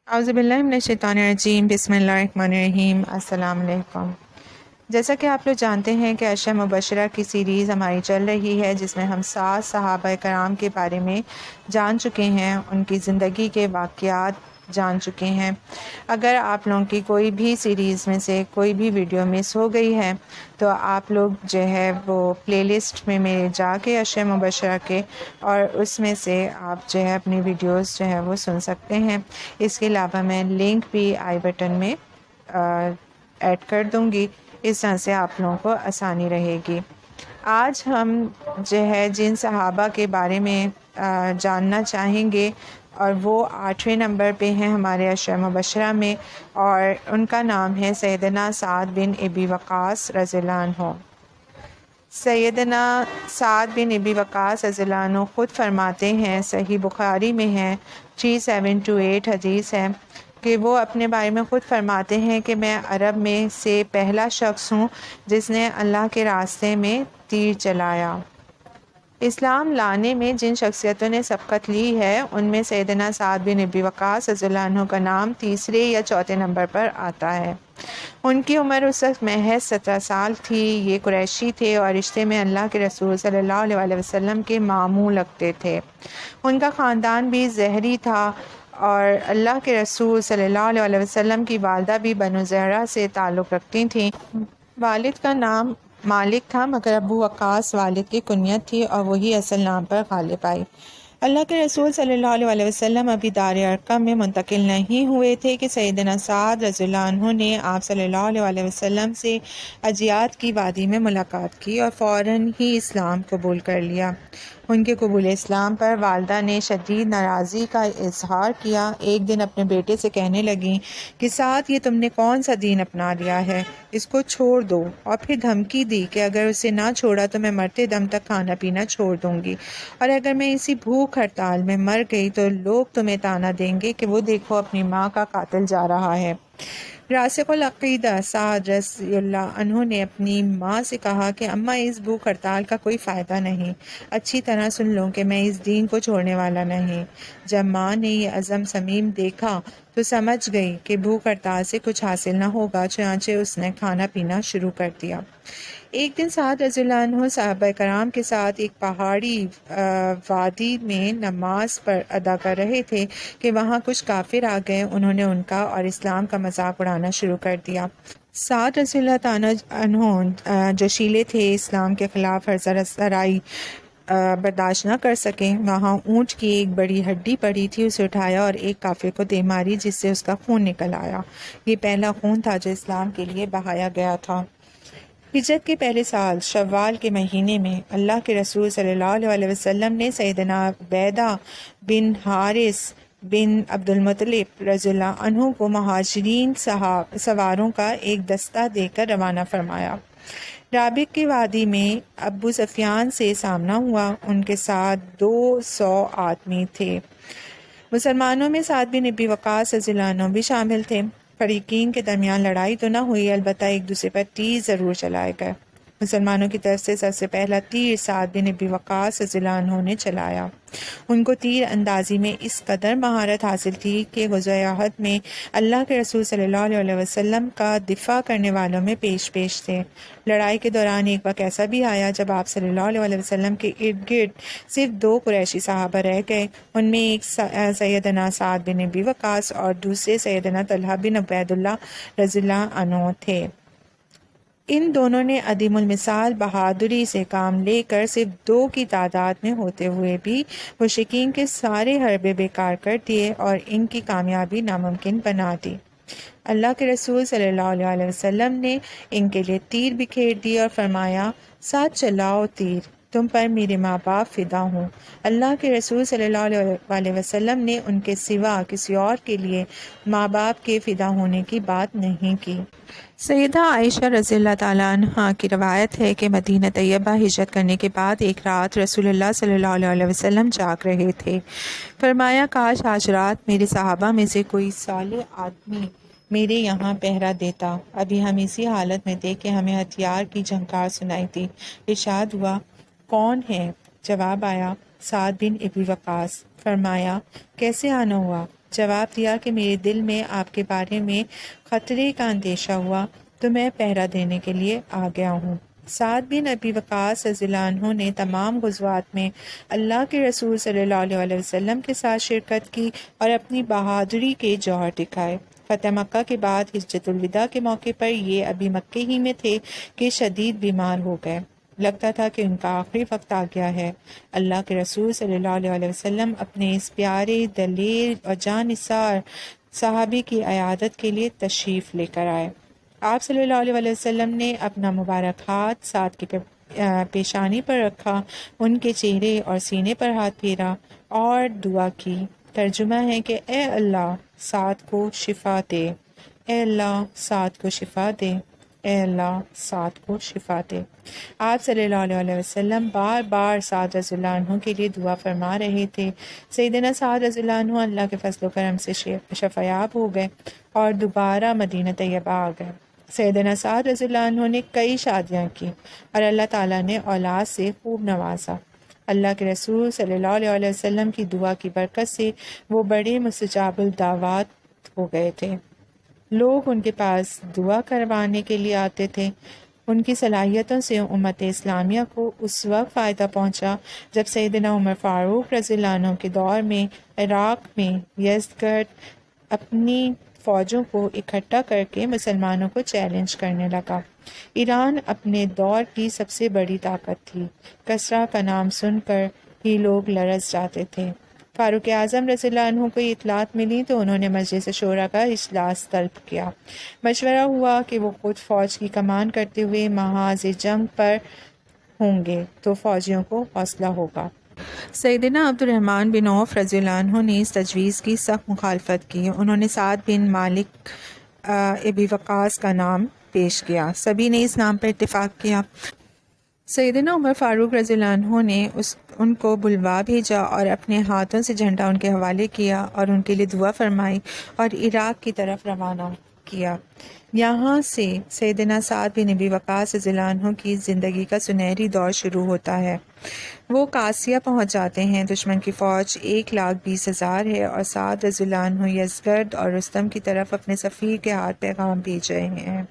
اعوذ باللہ من الشیطان الرجیم، بسم اللہ الرحمن الرحیم۔ السلام علیکم۔ جیسا کہ آپ لوگ جانتے ہیں کہ عشرہ مبشرہ کی سیریز ہماری چل رہی ہے، جس میں ہم 7 صحابہ کرام کے بارے میں جان چکے ہیں، ان کی زندگی کے واقعات جان چکے ہیں۔ اگر آپ لوگوں کی کوئی بھی سیریز میں سے کوئی بھی ویڈیو مس ہو گئی ہے تو آپ لوگ جو ہے وہ پلے لسٹ میں جا کے عشرہ مبشرہ کے، اور اس میں سے آپ جو ہے اپنی ویڈیوز جو ہے وہ سن سکتے ہیں۔ اس کے علاوہ میں لنک بھی آئی بٹن میں ایڈ کر دوں گی، اس طرح سے آپ لوگوں کو آسانی رہے گی۔ آج ہم جو ہے جن صحابہ کے بارے میں جاننا چاہیں گے، اور وہ 8ویں نمبر پہ ہیں ہمارے عشرہ مبشرہ میں، اور ان کا نام ہے سیدنا سعد بن ابی وقاص رضی اللہ عنہ۔ سیدنا سعد بن ابی وقاص رضی اللہ عنہ خود فرماتے ہیں، صحیح بخاری میں ہے، 3728 حدیث ہے، کہ وہ اپنے بارے میں خود فرماتے ہیں کہ میں عرب میں سے پہلا شخص ہوں جس نے اللہ کے راستے میں تیر چلایا۔ اسلام لانے میں جن شخصیتوں نے سبقت لی ہے، ان میں سیدنا سعد بن ابی وقاص رضی اللہ عنہ کا نام تیسرے یا چوتھے نمبر پر آتا ہے۔ ان کی عمر اس وقت محض 17 سال تھی۔ یہ قریشی تھے اور رشتے میں اللہ کے رسول صلی اللہ علیہ وسلم کے ماموں لگتے تھے۔ ان کا خاندان بھی زہری تھا، اور اللہ کے رسول صلی اللہ علیہ وسلم کی والدہ بھی بنو زہرہ سے تعلق رکھتی تھیں۔ والد کا نام مالک تھا، مگر ابو وقاص والد کی کنیت تھی اور وہی اصل نام پر غالب آئی۔ اللہ کے رسول صلی اللہ علیہ وسلم ابھی دار ارقم میں منتقل نہیں ہوئے تھے کہ سیدنا سعد رضی اللہ عنہ نے آپ صلی اللہ علیہ وسلم سے عجیات کی وادی میں ملاقات کی اور فوراً ہی اسلام قبول کر لیا۔ ان کے قبول اسلام پر والدہ نے شدید ناراضی کا اظہار کیا۔ ایک دن اپنے بیٹے سے کہنے لگیں کہ سعد، یہ تم نے کون سا دین اپنا لیا ہے؟ اس کو چھوڑ دو، اور پھر دھمکی دی کہ اگر اسے نہ چھوڑا تو میں مرتے دم تک کھانا پینا چھوڑ دوں گی، اور اگر میں اسی بھوک ہڑتال میں مر گئی تو لوگ تمہیں طعنہ دیں گے کہ وہ دیکھو اپنی ماں کا قاتل جا رہا ہے۔ راسخ العقیدہ سعد رضی اللہ عنہ نے اپنی ماں سے کہا کہ اماں، اس بھوک ہڑتال کا کوئی فائدہ نہیں، اچھی طرح سن لو کہ میں اس دین کو چھوڑنے والا نہیں۔ جب ماں نے یہ عزم صمیم دیکھا تو سمجھ گئی کہ بھوک ہڑتال سے کچھ حاصل نہ ہوگا، چنانچہ اس نے کھانا پینا شروع کر دیا۔ ایک دن سعد رضی اللہ عنہ صحابہ کرام کے ساتھ ایک پہاڑی وادی میں نماز ادا کر رہے تھے کہ وہاں کچھ کافر آ گئے۔ انہوں نے ان کا اور اسلام کا مذاق اڑانا شروع کر دیا۔ سعد رضی اللہ تعالیٰ عنہ جو شیلے تھے، اسلام کے خلاف ہرزہ سرائی برداشت نہ کر سکیں۔ وہاں اونٹ کی ایک بڑی ہڈی پڑی تھی، اسے اٹھایا اور ایک کافر کو دے ماری، جس سے اس کا خون نکل آیا۔ یہ پہلا خون تھا جو اسلام کے لیے بہایا گیا تھا۔ ہجرت کے پہلے سال شوال کے مہینے میں اللہ کے رسول صلی اللہ علیہ وسلم نے سیدنا عبیدہ بن حارث بن عبد المطلب رضی اللہ عنہ کو مہاجرین سواروں کا ایک دستہ دے کر روانہ فرمایا۔ رابق کی وادی میں ابو سفیان سے سامنا ہوا، ان کے ساتھ 200 آدمی تھے۔ مسلمانوں میں سعد بن ابی وقاص رضی اللہ عنہ بھی شامل تھے۔ فریقین کے درمیان لڑائی تو نہ ہوئی، البتہ ایک دوسرے پر تیر ضرور چلائے گئے۔ مسلمانوں کی طرف سے سب سے پہلا تیر سعد بن ابی وقاص رضی اللہ عنہ نے چلایا۔ ان کو تیر اندازی میں اس قدر مہارت حاصل تھی کہ غزوہ احد میں اللہ کے رسول صلی اللہ علیہ وسلم کا دفاع کرنے والوں میں پیش تھے۔ لڑائی کے دوران ایک وقت ایسا بھی آیا جب آپ صلی اللہ علیہ وسلم کے ارد گرد صرف 2 قریشی صحابہ رہ گئے۔ ان میں ایک سیدنا سعد بن ابی وقاص اور دوسرے سیدنا طلحہ بن عبید اللہ رضی اللہ عنہ تھے۔ ان دونوں نے عدیم المثال بہادری سے کام لے کر صرف 2 کی تعداد میں ہوتے ہوئے بھی مشرکین کے سارے حربے بیکار کر دیے اور ان کی کامیابی ناممکن بنا دی۔ اللہ کے رسول صلی اللہ علیہ وسلم نے ان کے لیے تیر بکھیر دی اور فرمایا، ساتھ چلاؤ تیر، تم پر میرے ماں باپ فدا ہوں۔ اللہ کے رسول صلی اللہ علیہ وسلم نے ان کے سوا کسی اور کے لیے ماں باپ کے فدا ہونے کی بات نہیں کی۔ سیدہ عائشہ رضی اللہ تعالیٰ عنہا کی روایت ہے کہ مدینہ طیبہ ہجرت کرنے کے بعد ایک رات رسول اللہ صلی اللہ علیہ وسلم جاگ رہے تھے۔ فرمایا، کاش آج رات میرے صحابہ میں سے کوئی صالح آدمی میرے یہاں پہرا دیتا۔ ابھی ہم اسی حالت میں تھے کہ ہمیں ہتھیار کی جھنکار سنائی دی۔ ارشاد ہوا، کون ہے؟ جواب آیا، سعد بن ابی وقاص۔ فرمایا، کیسے آنا ہوا؟ جواب دیا کہ میرے دل میں آپ کے بارے میں خطرے کا اندیشہ ہوا تو میں پہرا دینے کے لیے آ گیا ہوں۔ سعد بن ابی وقاص رضی اللہ عنہ نے تمام غزوات میں اللہ کے رسول صلی اللہ علیہ وسلم کے ساتھ شرکت کی اور اپنی بہادری کے جوہر دکھائے۔ فتح مکہ کے بعد حجۃ الوداع کے موقع پر یہ ابھی مکے ہی میں تھے کہ شدید بیمار ہو گئے۔ لگتا تھا کہ ان کا آخری وقت آ گیا ہے۔ اللہ کے رسول صلی اللہ علیہ وسلم اپنے اس پیارے دلیر اور جانثار صحابی کی عیادت کے لیے تشریف لے کر آئے۔ آپ صلی اللہ علیہ وسلم نے اپنا مبارک ہاتھ سعد کی پیشانی پر رکھا، ان کے چہرے اور سینے پر ہاتھ پھیرا اور دعا کی۔ ترجمہ ہے کہ اے اللہ سعد کو شفا دے، اے اللہ سعد کو شفا دے، اے اللہ سعد کو شفا دے۔ آپ صلی اللہ علیہ وسلم بار بار سعد رضی اللہ عنہ کے لیے دعا فرما رہے تھے۔ سیدنا سعد رضی اللہ عنہ اللہ کے فضل و کرم سے شفایاب ہو گئے اور دوبارہ مدینہ طیبہ آ گئے۔ سیدنا سعد رضی اللہ عنہ نے کئی شادیاں کی اور اللہ تعالیٰ نے اولاد سے خوب نوازا۔ اللہ کے رسول صلی اللہ علیہ وسلم کی دعا کی برکت سے وہ بڑے مستجاب الدعوات ہو گئے تھے۔ لوگ ان کے پاس دعا کروانے کے لیے آتے تھے۔ ان کی صلاحیتوں سے امت اسلامیہ کو اس وقت فائدہ پہنچا جب سیدنا عمر فاروق رضی اللہ عنہ کے دور میں عراق میں یزدگرد اپنی فوجوں کو اکٹھا کر کے مسلمانوں کو چیلنج کرنے لگا۔ ایران اپنے دور کی سب سے بڑی طاقت تھی۔ کسریٰ کا نام سن کر ہی لوگ لرز جاتے تھے۔ فاروق اعظم رضی اللہ عنہ کو یہ اطلاعات ملی تو انہوں نے مجلس شورا کا اجلاس طلب کیا۔ مشورہ ہوا کہ وہ خود فوج کی کمان کرتے ہوئے محاذ جنگ پر ہوں گے تو فوجیوں کو حوصلہ ہوگا۔ سیدنا عبد الرحمن بن عوف رضی اللہ عنہ نے اس تجویز کی سخت مخالفت کی۔ انہوں نے سعد بن مالک ابی وقاص کا نام پیش کیا۔ سبھی نے اس نام پر اتفاق کیا۔ سیدنا عمر فاروق رضی اللہ عنہ نے ان کو بلوا بھیجا اور اپنے ہاتھوں سے جھنڈا ان کے حوالے کیا اور ان کے لیے دعا فرمائی اور عراق کی طرف روانہ کیا۔ یہاں سے سیدنا سعد بن ابی وقاص رضی اللہ عنہ کی زندگی کا سنہری دور شروع ہوتا ہے۔ وہ قاسیہ پہنچ جاتے ہیں۔ دشمن کی فوج 1,20,000 ہے اور سعد رضی اللہ عنہ یزدگرد اور رستم کی طرف اپنے سفیر کے ہاتھ پیغام بھیج رہے ہیں۔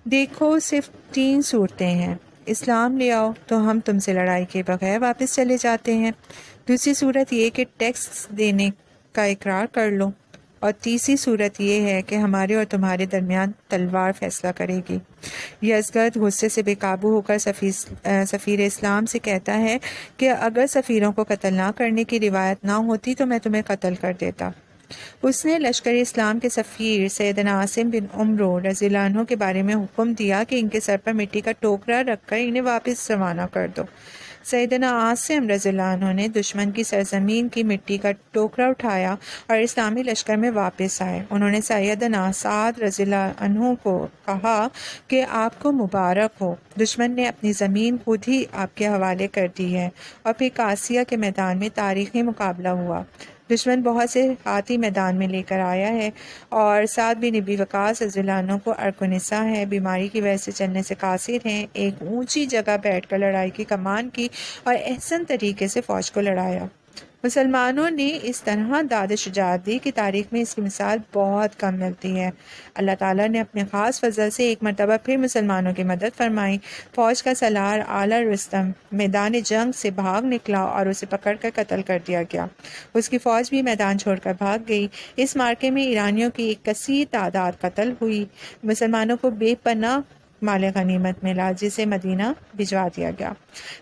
دیکھو صرف 3 صورتیں ہیں، اسلام لے آؤ تو ہم تم سے لڑائی کے بغیر واپس چلے جاتے ہیں، دوسری صورت یہ کہ ٹیکس دینے کا اقرار کر لو، اور تیسری صورت یہ ہے کہ ہمارے اور تمہارے درمیان تلوار فیصلہ کرے گی۔ یزدگرد غصے سے بے قابو ہو کر سفیر اسلام سے کہتا ہے کہ اگر سفیروں کو قتل نہ کرنے کی روایت نہ ہوتی تو میں تمہیں قتل کر دیتا۔ اس نے لشکر اسلام کے سفیر سیدنا عاصم بن عمرو رضی اللہ عنہ کے بارے میں حکم دیا کہ ان کے سر پر مٹی کا ٹوکرا رکھ کر انہیں واپس روانہ کر دو۔ سیدنا عاصم رضی اللہ عنہ نے دشمن کی سرزمین کی مٹی کا ٹوکرا اٹھایا اور اسلامی لشکر میں واپس آئے۔ انہوں نے سیدنا سعد رضی اللہ عنہ کو کہا کہ آپ کو مبارک ہو، دشمن نے اپنی زمین خود ہی آپ کے حوالے کر دی ہے۔ اور پھر قاسیہ کے میدان میں تاریخی مقابلہ ہوا۔ دشمن بہت سے ہاتھی میدان میں لے کر آیا ہے اور سعد بن ابی وقاص رضی اللہ عنہ کو عرق نسا ہے، بیماری کی وجہ سے چلنے سے قاصر ہیں۔ ایک اونچی جگہ بیٹھ کر لڑائی کی کمان کی اور احسن طریقے سے فوج کو لڑایا۔ مسلمانوں نے اس طرح داد شجاعت دی کہ تاریخ میں اس کی مثال بہت کم ملتی ہے۔ اللہ تعالیٰ نے اپنے خاص فضل سے ایک مرتبہ پھر مسلمانوں کی مدد فرمائی۔ فوج کا سالار اعلیٰ رستم میدان جنگ سے بھاگ نکلا اور اسے پکڑ کر قتل کر دیا گیا۔ اس کی فوج بھی میدان چھوڑ کر بھاگ گئی۔ اس معرکے میں ایرانیوں کی ایک کثیر تعداد قتل ہوئی۔ مسلمانوں کو بے پناہ مال غنیمت ملا جسے مدینہ بھجوا دیا گیا۔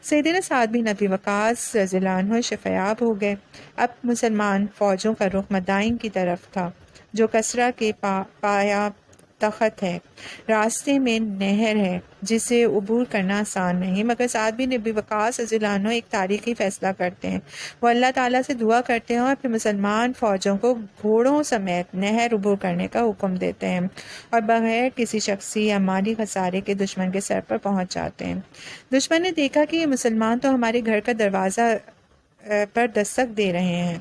سیدنا سعد بن ابی وقاص رضی اللہ عنہ شفایاب ہو گئے۔ اب مسلمان فوجوں کا رخ مدائن کی طرف تھا جو کسریٰ کے پایا تخت ہے۔ راستے میں نہر ہے جسے عبور کرنا آسان نہیں، مگر سعد بن ابی وقاص رضی اللہ عنہ ایک تاریخی فیصلہ کرتے ہیں۔ وہ اللہ تعالیٰ سے دعا کرتے ہیں اور پھر مسلمان فوجوں کو گھوڑوں سمیت نہر عبور کرنے کا حکم دیتے ہیں اور بغیر کسی شخصی یا مالی خسارے کے دشمن کے سر پر پہنچ جاتے ہیں۔ دشمن نے دیکھا کہ یہ مسلمان تو ہمارے گھر کا دروازہ پر دستک دے رہے ہیں،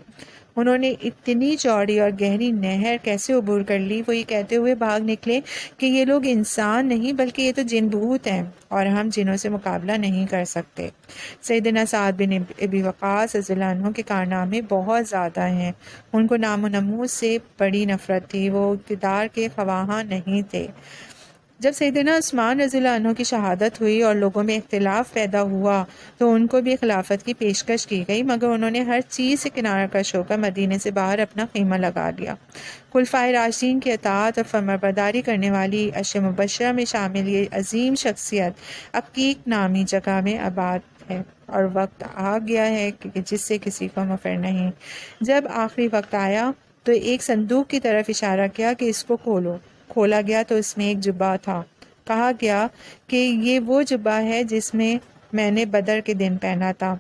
انہوں نے اتنی چوڑی اور گہری نہر کیسے عبور کر لی؟ وہ یہ کہتے ہوئے بھاگ نکلے کہ یہ لوگ انسان نہیں بلکہ یہ تو جن بھوت ہیں اور ہم جنوں سے مقابلہ نہیں کر سکتے۔ سیدنا سعد بن ابی وقاص رضی اللہ عنہ کے کارنامے بہت زیادہ ہیں۔ ان کو نام و نمود سے بڑی نفرت تھی، وہ اقتدار کے خواہاں نہیں تھے۔ جب سیدنا عثمان رضی اللہ عنہ کی شہادت ہوئی اور لوگوں میں اختلاف پیدا ہوا تو ان کو بھی خلافت کی پیشکش کی گئی، مگر انہوں نے ہر چیز سے کنارہ کش ہو کر مدینے سے باہر اپنا خیمہ لگا لیا۔ خلفائے راشدین کی اطاعت اور فرمانبرداری کرنے والی عشر مبشرہ میں شامل یہ عظیم شخصیت عقیق نامی جگہ میں آباد ہے، اور وقت آ گیا ہے کہ جس سے کسی کو مفر نہیں۔ جب آخری وقت آیا تو ایک صندوق کی طرف اشارہ کیا کہ اس کو کھولو۔ کھولا گیا تو اس میں ایک جبہ تھا۔ کہا گیا کہ یہ وہ جبہ ہے جس میں نے بدر کے دن پہنا تھا،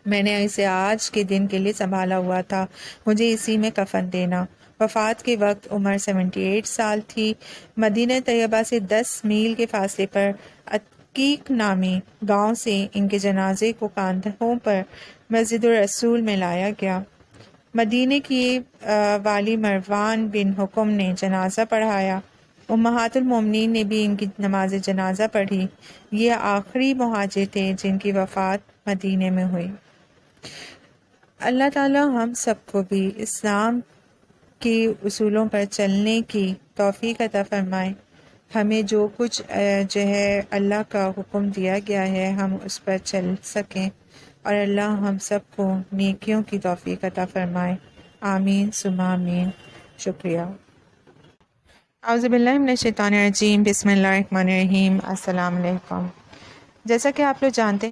میں نے اسے آج کے دن کے لیے سنبھالا ہوا تھا، مجھے اسی میں کفن دینا۔ وفات کے وقت عمر 78 سال تھی۔ مدینہ طیبہ سے 10 میل کے فاصلے پر عقیق نامی گاؤں سے ان کے جنازے کو کاندھوں پر مسجد الرسول میں لایا گیا۔ مدینے کی والی مروان بن حکم نے جنازہ پڑھایا۔ امہات المومنین نے بھی ان کی نماز جنازہ پڑھی۔ یہ آخری مہاجر تھے جن کی وفات مدینے میں ہوئی۔ اللہ تعالی ہم سب کو بھی اسلام کے اصولوں پر چلنے کی توفیق عطا فرمائے۔ ہمیں جو کچھ جو ہے اللہ کا حکم دیا گیا ہے ہم اس پر چل سکیں، اور اللہ ہم سب کو نیکیوں کی توفیق عطا فرمائے۔ آمین ثم آمین۔ شکریہ۔ اعوذ باللہ من الشیطان الرجیم، بسم اللہ الرحمن الرحیم۔ السلام علیکم۔ جیسا کہ آپ لوگ جانتے ہیں